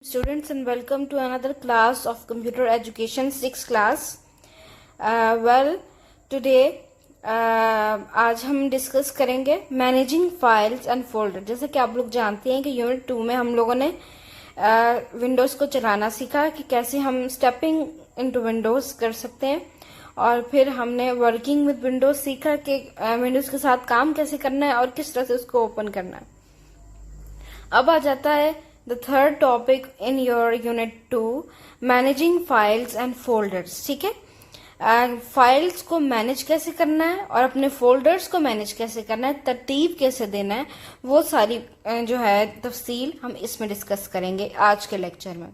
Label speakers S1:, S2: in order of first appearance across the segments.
S1: Students, and welcome to another class of computer education 6th class. Today आज हम discuss करेंगे managing files and folder. जैसे कि आप लोग जानते हैं कि यूनिट 2 में हम लोगों ने विंडोज को चलाना सीखा कि कैसे हम स्टेपिंग इनटू विंडोज कर सकते हैं, और फिर हमने वर्किंग विद विंडोज सीखा कि विंडोज के साथ काम कैसे करना है और किस तरह से उसको ओपन करना है। अब आ जाता है the third topic in your unit 2, managing files and folders। ठीक है, फाइल्स को मैनेज कैसे करना है और अपने फोल्डर्स को मैनेज कैसे करना है, तरतीब कैसे देना है, वो सारी जो है तफसील हम इसमें डिस्कस करेंगे आज के लेक्चर में।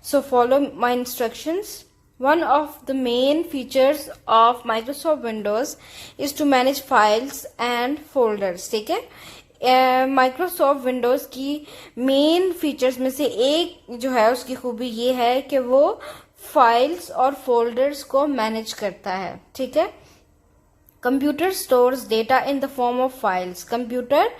S1: So follow my instructions. One of the main features of Microsoft Windows is to manage files and folders। ठीक है, माइक्रोसॉफ्ट विंडोज की मेन फीचर्स में से एक जो है उसकी खूबी ये है कि वो फाइल्स और फोल्डर्स को मैनेज करता है। ठीक है, computer stores data in the form of files. Computer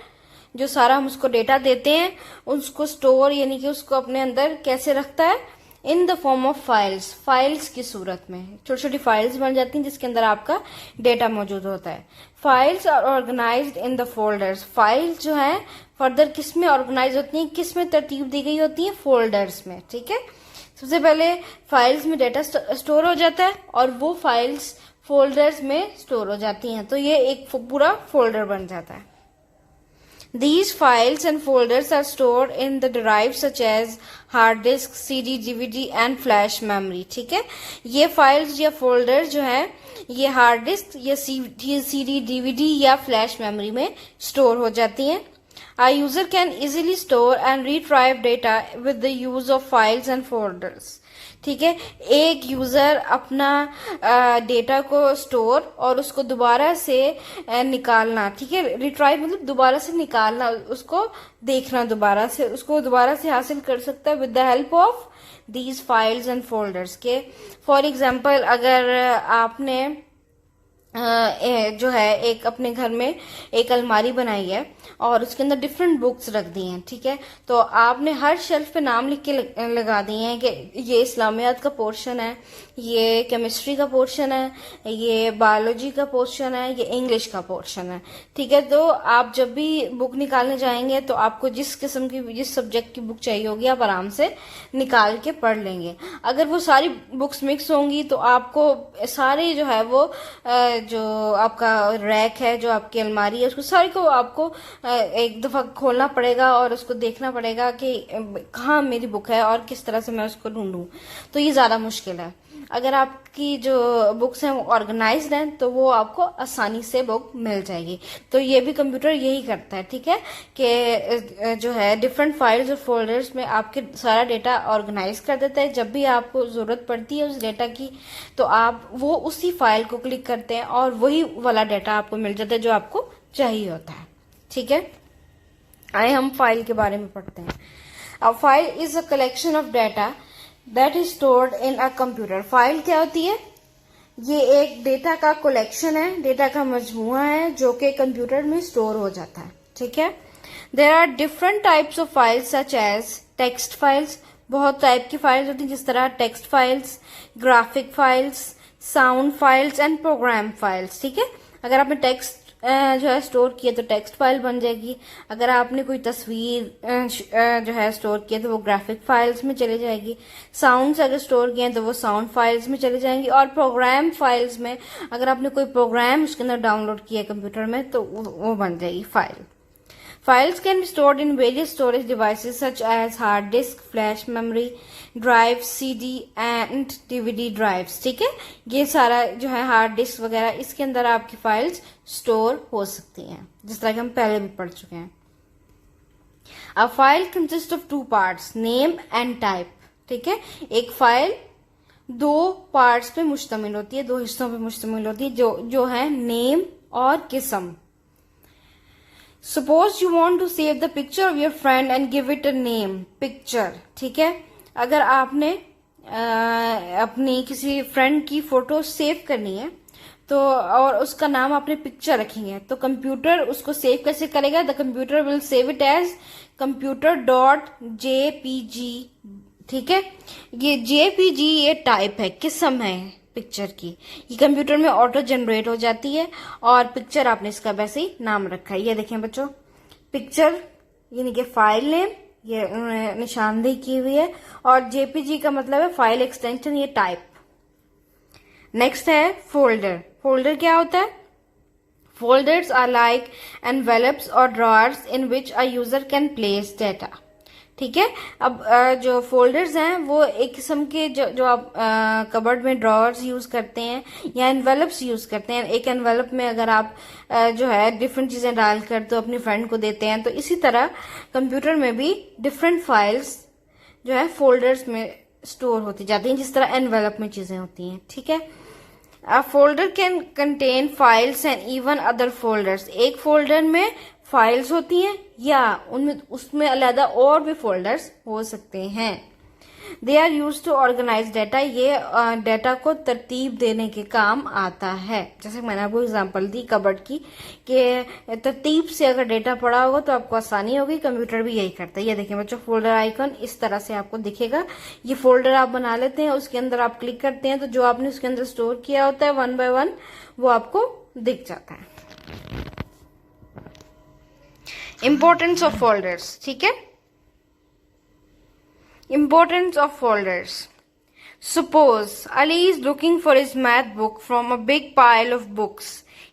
S1: जो सारा हम उसको डेटा देते हैं उसको स्टोर यानी कि उसको अपने अंदर कैसे रखता है, in the form of files. Files की सूरत में छोटी छोटी फाइल्स बन जाती हैं जिसके अंदर आपका डेटा मौजूद होता है। Files are organised in the folders. Files जो है फर्दर किस में ऑर्गेनाइज होती हैं, किस में तरतीब दी गई होती है, फोल्डर्स में। ठीक है, सबसे पहले फाइल्स में डेटा स्टोर हो जाता है और वो फाइल्स फोल्डर्स में स्टोर हो जाती हैं, तो ये एक पूरा फोल्डर बन जाता है। These files and folders are stored in the drives such as hard disk, CD, DVD and flash memory। ठीक है, ये फाइल्स या फोल्डर जो है ये हार्ड डिस्क या CD, DVD या फ्लैश मेमोरी में स्टोर हो जाती हैं। A user can easily store and retrieve data with the use of files and folders। ठीक है, एक यूजर अपना डेटा को स्टोर और उसको दोबारा से निकालना। ठीक है, रिट्राइव मतलब दोबारा से निकालना, उसको देखना, दोबारा से उसको दोबारा से हासिल कर सकता है with the help of these files and folders के। फॉर एग्जांपल, अगर आपने जो है एक अपने घर में एक अलमारी बनाई है और उसके अंदर डिफरेंट बुक्स रख दी हैं। ठीक है, तो आपने हर शेल्फ पे नाम लिख के लगा दिए हैं कि ये इस्लामियात का पोर्शन है, ये केमिस्ट्री का पोर्शन है, ये बायोलॉजी का पोर्शन है, ये इंग्लिश का पोर्शन है। ठीक है, तो आप जब भी बुक निकालने जाएंगे तो आपको जिस किस्म की जिस सब्जेक्ट की बुक चाहिए होगी आप आराम से निकाल के पढ़ लेंगे। अगर वो सारी बुक्स मिक्स होंगी तो आपको सारे जो है वो जो आपका रैक है, जो आपकी अलमारी है, उसको सारी को आपको एक दफा खोलना पड़ेगा और उसको देखना पड़ेगा कि कहाँ मेरी बुक है और किस तरह से मैं उसको ढूंढूं, तो ये ज्यादा मुश्किल है। अगर आपकी जो बुक्स हैं वो ऑर्गेनाइज्ड हैं तो वो आपको आसानी से बुक मिल जाएगी। तो ये भी कंप्यूटर यही करता है। ठीक है, कि जो है डिफरेंट फाइल्स और फोल्डर्स में आपके सारा डेटा ऑर्गेनाइज कर देता है। जब भी आपको जरूरत पड़ती है उस डेटा की तो आप वो उसी फाइल को क्लिक करते हैं और वही वाला डेटा आपको मिल जाता है जो आपको चाहिए होता है। ठीक है, आए हम फाइल के बारे में पढ़ते हैं। अब file is a collection of data that is stored in a computer. File क्या होती है? ये एक डेटा का कलेक्शन है, डेटा का मजमुआ है जो कि कंप्यूटर में स्टोर हो जाता है। ठीक है, there are different types of files such as text files. बहुत टाइप की फाइल्स होती हैं, जिस तरह text files, graphic files, sound files and program files. ठीक है, अगर आपने टेक्स्ट जो है स्टोर किया तो टेक्स्ट फाइल बन जाएगी। अगर आपने कोई तस्वीर जो है स्टोर किया तो वो ग्राफिक फाइल्स में चली जाएगी। साउंड्स अगर स्टोर किए तो वो साउंड फाइल्स में चले जाएंगी। और प्रोग्राम फाइल्स में अगर आपने कोई प्रोग्राम उसके अंदर डाउनलोड किया कंप्यूटर में तो वो बन जाएगी file. Files can be stored in various storage devices such as hard disk, flash memory, drive, CD and DVD drives। ठीक है, ये सारा जो है हार्ड डिस्क वगैरह इसके अंदर आपकी फाइल्स स्टोर हो सकती हैं, जिस तरह कि हम पहले भी पढ़ चुके हैं। A file consists of two parts, name and type। ठीक है, एक फाइल दो पार्ट्स पे मुश्तमिल होती है, दो हिस्सों पे मुश्तमिल होती है, जो है नेम और किस्म। Suppose you want to save the picture of your friend and give it a name, picture। ठीक है, अगर आपने अपनी किसी फ्रेंड की फोटो सेव करनी है तो और उसका नाम आपने पिक्चर रखेंगे तो कंप्यूटर उसको सेव कैसे करेगा? The computer will save it as computer dot JPG, ठीक है। ये जेपीजी ये टाइप है, किस्म है पिक्चर की। ये कंप्यूटर में ऑटो जनरेट हो जाती है और पिक्चर आपने इसका वैसे ही नाम रखा है। ये देखें बच्चों, पिक्चर यानी कि फाइल नेम ये उन्होंने निशानदेही की हुई है, और जेपीजी का मतलब है फाइल एक्सटेंशन, ये टाइप। नेक्स्ट है फोल्डर। फोल्डर क्या होता है? फोल्डर्स आर लाइक एनवेलप्स और drawers in which a user can place data, ठीक है। अब जो फोल्डर्स हैं वो एक किस्म के जो आप कबर्ड में ड्रॉअर्स यूज करते हैं या एनवेलप्स यूज करते हैं। एक एनवेलप में अगर आप जो है डिफरेंट चीजें डालकर तो अपनी फ्रेंड को देते हैं, तो इसी तरह कंप्यूटर में भी डिफरेंट फाइल्स जो है फोल्डर्स में स्टोर होती जाती हैं, जिस तरह एनवेलप में चीजें होती हैं, ठीक है। A folder can contain files and even other folders। एक फोल्डर में फाइल्स होती हैं या उनमें उसमें अलग और भी फोल्डर्स हो सकते हैं। They are use to organise data. ये डेटा को तरतीब देने के काम आता है। जैसे मैंने आपको एग्जांपल दी कबर्ड की, कि तरतीब से अगर डेटा पड़ा होगा तो आपको आसानी होगी। कंप्यूटर भी यही करता है। ये देखिए बच्चों, फोल्डर आइकन इस तरह से आपको दिखेगा। ये फोल्डर आप बना लेते हैं, उसके अंदर आप क्लिक करते हैं तो जो आपने उसके अंदर स्टोर किया होता है 1 बाय 1 वो आपको दिख जाता है। इंपॉर्टेंस ऑफ फोल्डर्स, ठीक है। Importance of folders. Suppose Ali is looking for his math book from a big pile of books.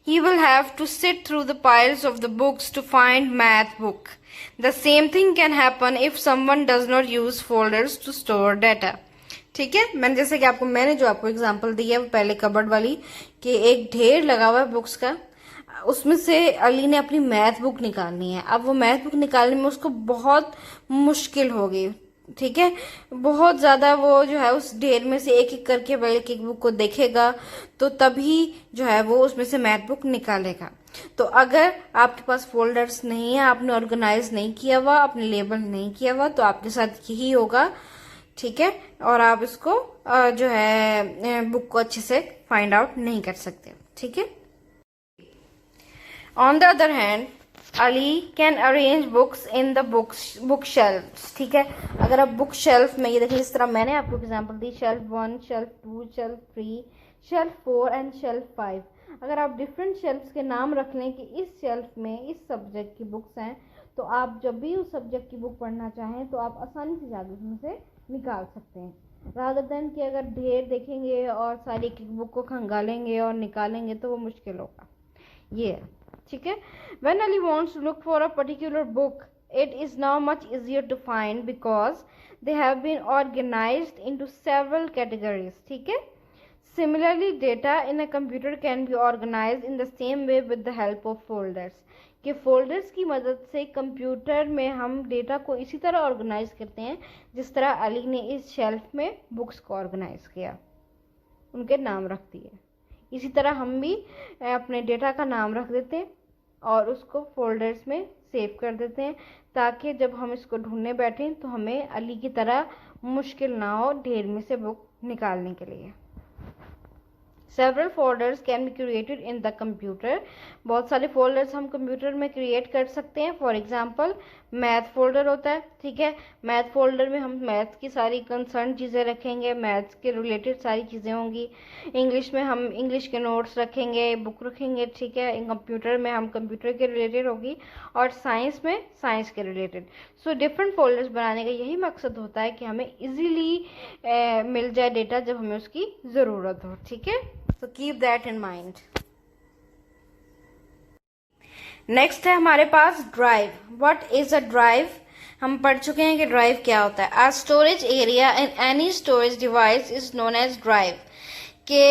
S1: He will have to sit through the piles of the books to find math book. The same thing can happen if someone does not use folders to store data. ठीक है, मैंने जो आपको example दी है वो पहले cupboard वाली, कि एक ढेर लगा हुआ है बुक्स का, उसमें से अली ने अपनी मैथ बुक निकालनी है। अब वो मैथ बुक निकालने में उसको बहुत मुश्किल होगी, ठीक है। बहुत ज्यादा वो जो है उस ढेर में से एक एक करके एक एक बुक को देखेगा, तो तभी जो है वो उसमें से मैथ बुक निकालेगा। तो अगर आपके पास फोल्डर्स नहीं है, आपने ऑर्गेनाइज नहीं किया हुआ, आपने लेबल नहीं किया हुआ, तो आपके साथ यही होगा, ठीक है। और आप इसको जो है बुक को अच्छे से फाइंड आउट नहीं कर सकते, ठीक है। On the other hand Ali can arrange books in the book shelves, ठीक है। अगर आप बुक शेल्फ में, ये देखिए इस तरह मैंने आपको example the, shelf 1, shelf 2, shelf 3, shelf 4 and shelf 5। अगर आप डिफरेंट शेल्फ्स के नाम रख लें कि इस शेल्फ में इस सब्जेक्ट की बुक्स हैं, तो आप जब भी उस सब्जेक्ट की बुक पढ़ना चाहें तो आप आसानी से जाकर उसमें से निकाल सकते हैं, रादर देन कि अगर ढेर देखेंगे और सारी बुक को खंगालेंगे और निकालेंगे तो वो मुश्किल होगा। ये ठीक है। When Ali wants to look for a particular book, it is now much easier to find because they have been organized into several categories, ठीक है। Similarly, data in a computer can be organized in the same way with the help of folders। कि folders की मदद से computer में हम data को इसी तरह ऑर्गेनाइज करते हैं जिस तरह अली ने इस शेल्फ में बुक्स को ऑर्गेनाइज किया, उनके नाम रख दिए। इसी तरह हम भी अपने डेटा का नाम रख देते हैं और उसको फोल्डर्स में सेव कर देते हैं, ताकि जब हम इसको ढूंढने बैठें तो हमें अली की तरह मुश्किल ना हो ढेर में से बुक निकालने के लिए। Several folders can be created in the computer। बहुत सारे फोल्डर्स हम कंप्यूटर में क्रिएट कर सकते हैं। फॉर एग्जाम्पल मैथ फोल्डर होता है, ठीक है। मैथ फोल्डर में हम मैथ की सारी कंसर्न चीज़ें रखेंगे, मैथ्स के रिलेटेड सारी चीज़ें होंगी। इंग्लिश में हम इंग्लिश के नोट्स रखेंगे, बुक रखेंगे, ठीक है। कंप्यूटर में हम कंप्यूटर के रिलेटेड होगी, और साइंस में साइंस के रिलेटेड। सो डिफरेंट फोल्डर्स बनाने का यही मकसद होता है कि हमें इजीली मिल जाए डेटा जब हमें उसकी ज़रूरत हो, ठीक है। So keep that in mind। Next है हमारे पास drive. What is a drive? हम पढ़ चुके हैं कि ड्राइव क्या होता है। A storage area in any storage device is known as drive. के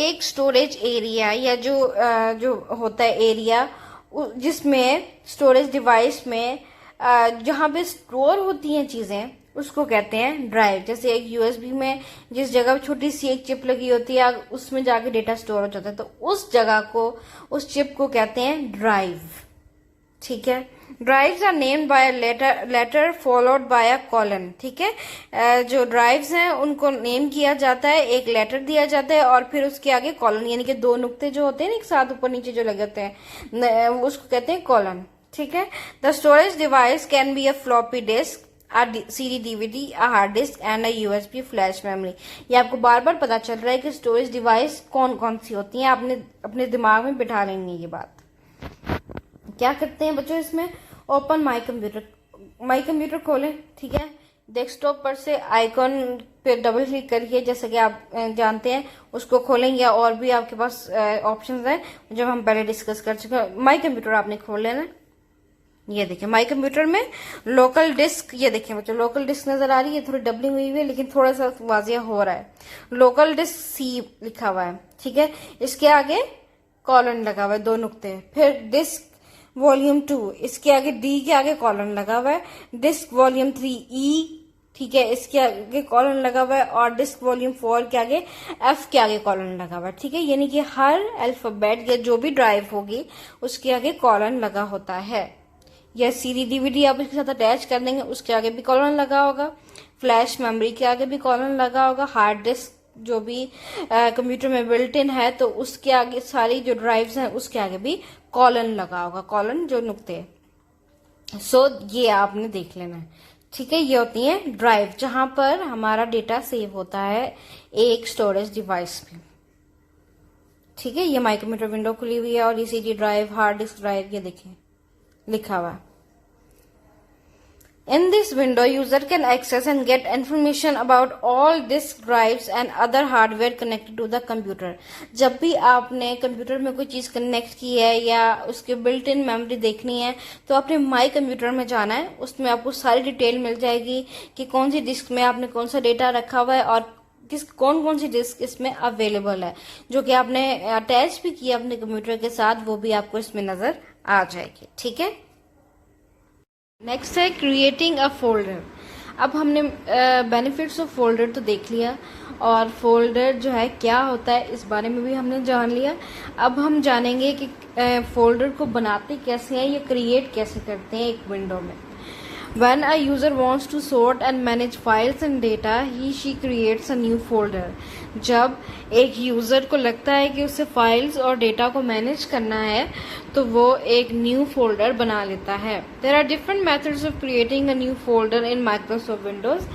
S1: एक स्टोरेज एरिया या जो होता है एरिया जिसमें स्टोरेज डिवाइस में जहां पे स्टोर होती हैं चीजें, उसको कहते हैं ड्राइव। जैसे एक यूएसबी में जिस जगह छोटी सी एक चिप लगी होती है, उसमें जाके डेटा स्टोर हो जाता है, तो उस जगह को, उस चिप को कहते हैं ड्राइव, ठीक है। Drives are named by letter followed by a colon, ठीक है। जो ड्राइव्स हैं उनको नेम किया जाता है, एक लेटर दिया जाता है और फिर उसके आगे कॉलन, यानी कि दो नुक्ते जो होते हैं ना एक साथ ऊपर नीचे जो लगे होते हैं, उसको कहते हैं कॉलन, ठीक है। The storage device can be a floppy disk, a CD DVD, a hard disk and a USB flash memory. ये आपको बार बार पता चल रहा है कि स्टोरेज डिवाइस कौन कौन सी होती हैं, आपने अपने दिमाग में बिठा लेंगे ये बात। क्या करते हैं बच्चों इसमें, ओपन माई कंप्यूटर खोलें, ठीक है। डेस्कटॉप पर से आइकॉन पे डबल क्लिक करिए, जैसे कि आप जानते हैं उसको खोलें, या और भी आपके पास ऑप्शंस हैं जो हम पहले डिस्कस कर चुके हैं। माई कंप्यूटर आपने खोल लेना। ये देखिए माई कंप्यूटर में लोकल डिस्क, ये देखिए बच्चों लोकल डिस्क नजर आ रही है, थोड़ी डबलिंग हुई है लेकिन थोड़ा सा वाजिया हो रहा है। लोकल डिस्क सी लिखा हुआ है, ठीक है। इसके आगे कॉलन लगा हुआ है, 2 नुक्ते। फिर डिस्क वॉल्यूम 2, इसके आगे डी के आगे कॉलन लगा हुआ है। डिस्क वॉल्यूम 3 ई, ठीक है, इसके आगे कॉलन लगा हुआ है। और डिस्क वॉल्यूम 4 के आगे एफ के आगे कॉलन लगा हुआ है, ठीक है। यानी कि हर अल्फाबेट या जो भी ड्राइव होगी उसके आगे कॉलन लगा होता है। या CD DVD आप इसके साथ अटैच कर देंगे, उसके आगे भी कॉलन लगा होगा। फ्लैश मेमोरी के आगे भी कॉलन लगा होगा। हार्ड डिस्क जो भी कंप्यूटर में बिल्ट इन है तो उसके आगे सारी जो ड्राइव्स हैं उसके आगे भी कॉलन लगा होगा, कॉलन जो नुक्ते। सो ये आपने देख लेना है, ठीक है। ये होती है ड्राइव जहां पर हमारा डेटा सेव होता है एक स्टोरेज डिवाइस में, ठीक है। ये माई कंप्यूटर विंडो खुली हुई है और ये CD drive, hard disk drive, ये देखिए लिखा हुआ। In this window, user can access and get information about all disk drives and other hardware connected to the computer। जब भी आपने कंप्यूटर में कोई चीज कनेक्ट की है या उसके बिल्ट इन मेमोरी देखनी है तो आपने माई कंप्यूटर में जाना है, उसमें आपको सारी डिटेल मिल जाएगी कि कौन सी डिस्क में आपने कौन सा डेटा रखा हुआ है और कौन कौन सी डिस्क इसमें अवेलेबल है, जो कि आपने अटैच भी किया अपने कंप्यूटर के साथ, वो भी आपको इसमें नजर आ जाएगी, ठीक है। नेक्स्ट है क्रिएटिंग अ फोल्डर। अब हमने बेनिफिट्स ऑफ फोल्डर तो देख लिया और फोल्डर जो है क्या होता है इस बारे में भी हमने जान लिया। अब हम जानेंगे कि फोल्डर को बनाते कैसे हैं या क्रिएट कैसे करते हैं एक विंडो में। When a user wants to sort and manage files and data, she creates a new folder। जब एक यूजर को लगता है कि उसे फाइल्स और डेटा को मैनेज करना है तो वो एक न्यू फोल्डर बना लेता है। There are different methods of creating a new folder in Microsoft Windows।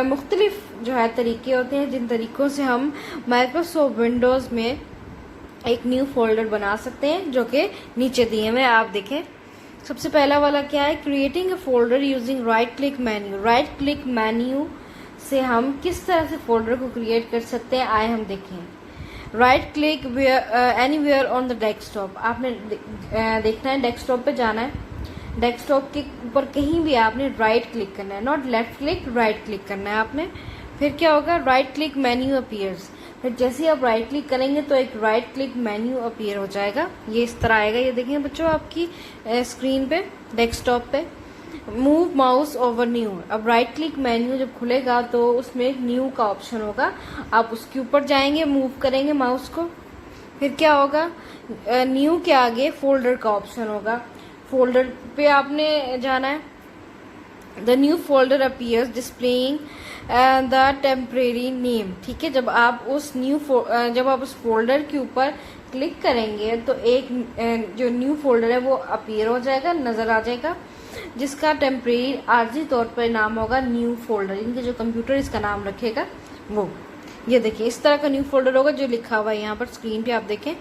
S1: मुख्तलिफ जो है तरीके होते हैं जिन तरीकों से हम Microsoft Windows में एक न्यू फोल्डर बना सकते हैं, जो कि नीचे दिए हुए आप देखें। सबसे पहला वाला क्या है, creating a folder using right click menu. Right click menu से हम किस तरह से फोल्डर को क्रिएट कर सकते हैं, आए हम देखें। Right click anywhere on the desktop. आपने देखना है डेस्कटॉप पे जाना है, डेस्कटॉप के ऊपर कहीं भी आपने राइट क्लिक करना है, not left click, right click करना है आपने। फिर क्या होगा, राइट क्लिक मेन्यू अपीयर्स। फिर जैसे ही आप राइट क्लिक करेंगे तो एक राइट क्लिक मेन्यू अपीयर हो जाएगा, ये इस तरह आएगा। ये देखें बच्चों आपकी स्क्रीन पे डेस्कटॉप पे। Move mouse over new. अब राइट क्लिक मेन्यू जब खुलेगा तो उसमें एक न्यू का ऑप्शन होगा, आप उसके ऊपर जाएंगे, मूव करेंगे माउस को। फिर क्या होगा, न्यू के आगे फोल्डर का ऑप्शन होगा, फोल्डर पे आपने जाना है। The new folder appears displaying the temporary name. ठीक है, जब आप उस फोल्डर के ऊपर क्लिक करेंगे तो एक जो न्यू फोल्डर है वो अपीयर हो जाएगा, नजर आ जाएगा, जिसका टेम्परेरी आर्जी तौर पर नाम होगा न्यू फोल्डर। इनके जो कंप्यूटर इसका नाम रखेगा वो, ये देखिए इस तरह का न्यू फोल्डर होगा जो लिखा हुआ है यहाँ पर स्क्रीन पे आप देखें।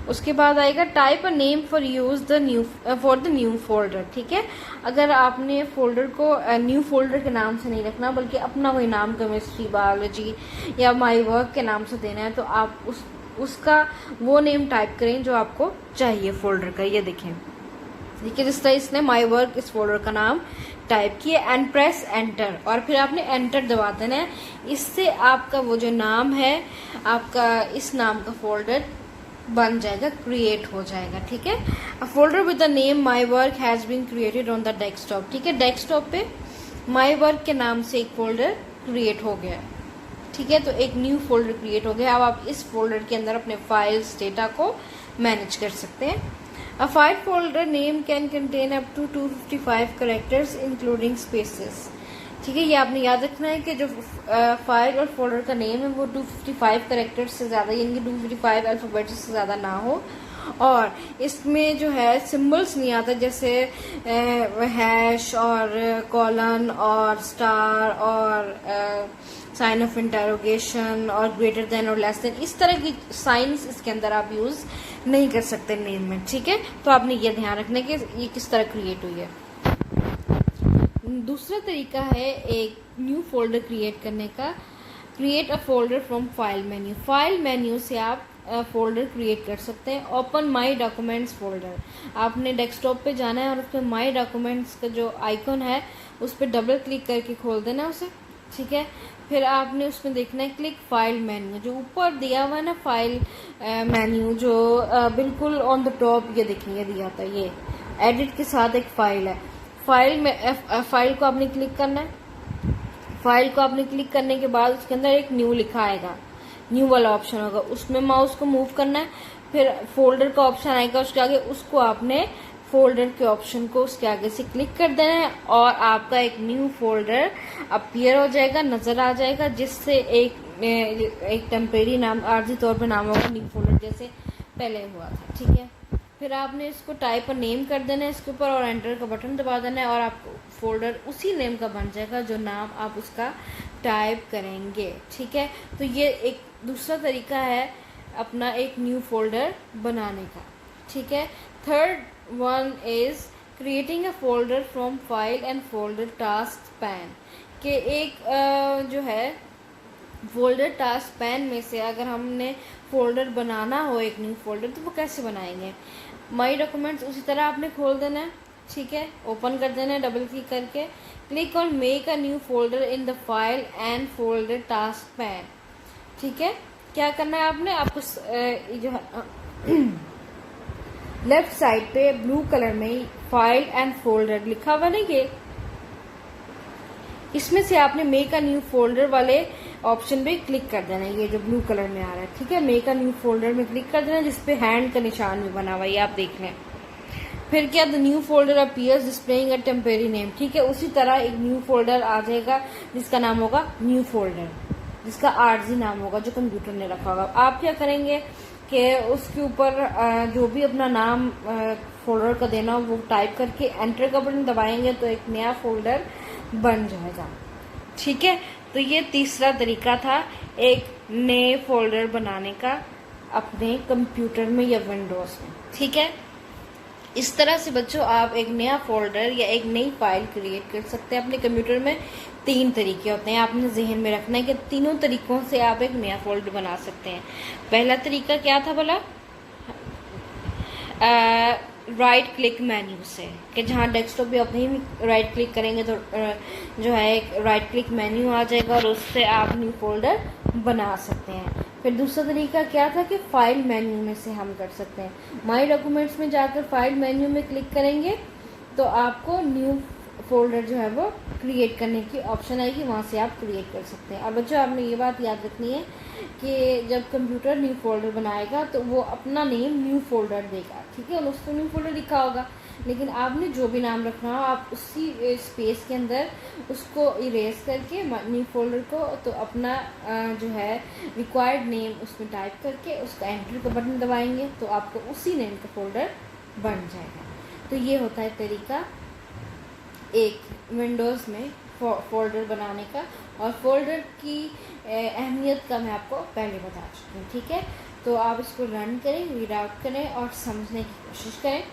S1: उसके बाद आएगा type a name for use the new for the new folder. ठीक है, अगर आपने फोल्डर को न्यू फोल्डर के नाम से नहीं रखना बल्कि अपना कोई नाम केमिस्ट्री, बायोलॉजी या माई वर्क के नाम से देना है तो आप उसका वो नेम टाइप करें जो आपको चाहिए फोल्डर का। ये देखें, देखिए जिस तरह इसने माई वर्क इस फोल्डर का नाम टाइप किए एंड प्रेस एंटर, और फिर आपने एंटर दबा देना है। इससे आपका वो जो नाम है आपका इस नाम का फोल्डर बन जाएगा, क्रिएट हो जाएगा। ठीक है, a folder with the name my work has been created on the desktop. ठीक है, डेस्कटॉप पे माई वर्क के नाम से एक फोल्डर क्रिएट हो गया। ठीक है, तो एक न्यू फोल्डर क्रिएट हो गया। अब आप इस फोल्डर के अंदर अपने फाइल्स, डेटा को मैनेज कर सकते हैं। A file folder name can contain up to 255 characters including spaces। ठीक है, ये आपने याद रखना है कि जो फाइल और फोल्डर का नेम है वो 255 कैरेक्टर्स से ज़्यादा, यानी कि 255 अल्फ़ाबेट्स से ज़्यादा ना हो। और इसमें जो है सिंबल्स नहीं आता, जैसे हैश और कॉलन और स्टार और साइन ऑफ इंटरोगेशन और ग्रेटर देन और लेस देन, इस तरह की साइंस इसके अंदर आप यूज नहीं कर सकते नेम में, ठीक है। तो आपने ये ध्यान रखना कि ये किस तरह क्रिएट हुई है। दूसरा तरीका है एक न्यू फोल्डर क्रिएट करने का। Create a folder from file menu. File menu से आप फोल्डर क्रिएट कर सकते हैं। ओपन माई डॉक्यूमेंट्स फोल्डर, आपने डेस्कटॉप पे जाना है और उस पर माई डॉक्यूमेंट्स का जो आइकन है उस पर डबल क्लिक करके खोल देना उसे, ठीक है। फिर आपने उसमें देखना है क्लिक फाइल मेन्यू, जो ऊपर दिया हुआ है ना फाइल मेन्यू, जो बिल्कुल ऑन द टॉप ये देखिए दिया था, ये एडिट के साथ एक फाइल है। फाइल में फाइल को आपने क्लिक करना है। फाइल को आपने क्लिक करने के बाद उसके अंदर एक न्यू लिखा आएगा, न्यू वाला ऑप्शन होगा, उसमें माउस को मूव करना है। फिर फोल्डर का ऑप्शन आएगा उसके आगे, उसको आपने फोल्डर के ऑप्शन को उसके आगे से क्लिक कर देना है और आपका एक न्यू फोल्डर अपीयर हो जाएगा, नजर आ जाएगा, जिससे एक टेम्परेरी नाम आर्जी तौर पर नाम होगा न्यू फोल्डर, जैसे पहले हुआ था, ठीक है। फिर आपने इसको टाइप और नेम कर देना है इसके ऊपर और एंटर का बटन दबा देना है और आपको फोल्डर उसी नेम का बन जाएगा जो नाम आप उसका टाइप करेंगे, ठीक है। तो ये एक दूसरा तरीका है अपना एक न्यू फोल्डर बनाने का, ठीक है। Third one is creating a folder from file and folder task pane, के एक जो है फोल्डर टास्क पैन में से अगर हमने फोल्डर बनाना हो एक न्यू फोल्डर तो वो कैसे बनाएंगे। माई डॉक्यूमेंट्स उसी तरह आपने खोल देना है, ठीक है, ओपन कर देना है डबल क्लिक करके। Click on make a new folder in the file and folder task pane, ठीक है। क्या करना है आपने, आपको जो है लेफ्ट साइड पे ब्लू कलर में फाइल एंड फोल्डर लिखा हुआ नहीं, ये इसमें से आपने मेक अ न्यू फोल्डर वाले ऑप्शन पे क्लिक कर देना है, ये जो ब्लू कलर में आ रहा है, ठीक है। मेक अ न्यू फोल्डर में क्लिक कर देना जिसपे हैंड का निशान भी बना हुआ है, ये आप देख लें। फिर क्या, the new folder appears displaying a temporary name, ठीक है। उसी तरह एक न्यू फोल्डर आ जाएगा जिसका नाम होगा न्यू फोल्डर, जिसका आरजी नाम होगा जो कंप्यूटर ने रखा होगा। आप क्या करेंगे कि उसके ऊपर जो भी अपना नाम फोल्डर का देना हो वो टाइप करके एंटर का बटन दबाएंगे तो एक नया फोल्डर बन जाएगा, ठीक है। तो ये तीसरा तरीका था एक नए फोल्डर बनाने का अपने कंप्यूटर में या विंडोज में, ठीक है। इस तरह से बच्चों आप एक नया फोल्डर या एक नई फाइल क्रिएट कर सकते हैं अपने कंप्यूटर में। 3 तरीके होते हैं, आपने जहन में रखना है कि तीनों तरीकों से आप एक नया फोल्डर बना सकते हैं। पहला तरीका क्या था बोला, राइट क्लिक मेन्यू से, कि जहाँ डेस्कटॉप पे अपने ही राइट क्लिक करेंगे तो जो है एक राइट क्लिक मेन्यू आ जाएगा और उससे आप न्यू फोल्डर बना सकते हैं। फिर दूसरा तरीका क्या था कि फाइल मेन्यू में से हम कर सकते हैं। माई डॉक्यूमेंट्स में जाकर फाइल मेन्यू में क्लिक करेंगे तो आपको न्यू फोल्डर जो है वो क्रिएट करने की ऑप्शन आएगी, वहाँ से आप क्रिएट कर सकते हैं। और बच्चों आपने ये बात याद रखनी है कि जब कंप्यूटर न्यू फोल्डर बनाएगा तो वो अपना नेम न्यू फोल्डर देगा, ठीक है। उसको न्यू फोल्डर लिखा होगा, लेकिन आपने जो भी नाम रखना हो आप उसी स्पेस के अंदर उसको इरेज करके न्यू फोल्डर को तो अपना जो है रिक्वायर्ड नेम उसमें टाइप करके उसका एंटर का बटन दबाएंगे तो आपको उसी नेम का फोल्डर बन जाएगा। तो ये होता है तरीका एक विंडोज़ में फोल्डर बनाने का, और फोल्डर की अहमियत का मैं आपको पहले बता चुकी हूँ, ठीक है। तो आप इसको रन करें, रीड आउट करें और समझने की कोशिश करें,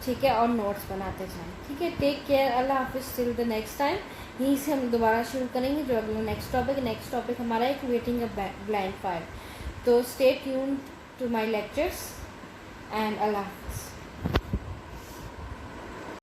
S1: ठीक है, और नोट्स बनाते जाएं, ठीक है। टेक केयर, अल्लाह हाफिज़, टिल द नेक्स्ट टाइम। यहीं से हम दोबारा शुरू करेंगे जो अगला नेक्स्ट टॉपिक हमारा है क्रिएटिंग अ ब्लैंक फाइल। तो stay tuned to my lectures and अल्लाह हाफिज़।